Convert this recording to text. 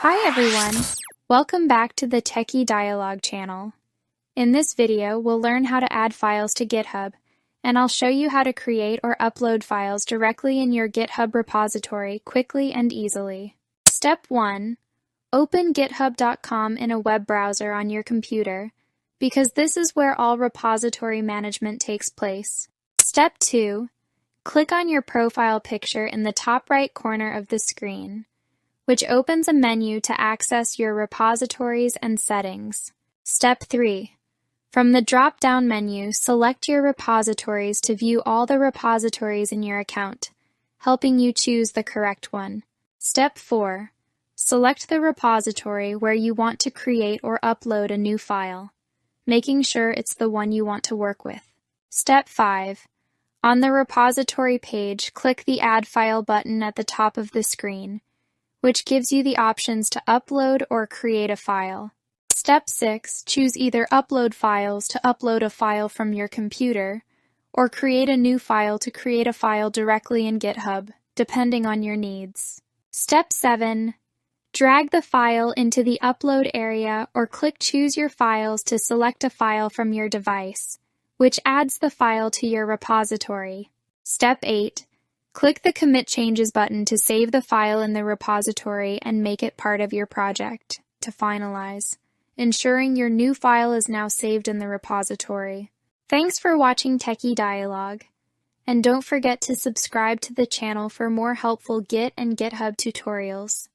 Hi everyone! Welcome back to the Techie Dialogue channel. In this video, we'll learn how to add files to GitHub, and I'll show you how to create or upload files directly in your GitHub repository quickly and easily. Step 1. Open github.com in a web browser on your computer, because this is where all repository management takes place. Step 2. Click on your profile picture in the top right corner of the screen, which opens a menu to access your repositories and settings. Step 3. From the drop-down menu, select your repositories to view all the repositories in your account, helping you choose the correct one. Step 4. Select the repository where you want to create or upload a new file, making sure it's the one you want to work with. Step 5. On the repository page, click the Add File button at the top of the screen, which gives you the options to upload or create a file. Step 6. Choose either Upload Files to upload a file from your computer, or Create a new file to create a file directly in GitHub, depending on your needs. Step 7. Drag the file into the upload area or click Choose Your Files to select a file from your device, which adds the file to your repository. Step 8. Click the Commit Changes button to save the file in the repository and make it part of your project to finalize, ensuring your new file is now saved in the repository. Thanks for watching Techie Dialogue, and don't forget to subscribe to the channel for more helpful Git and GitHub tutorials.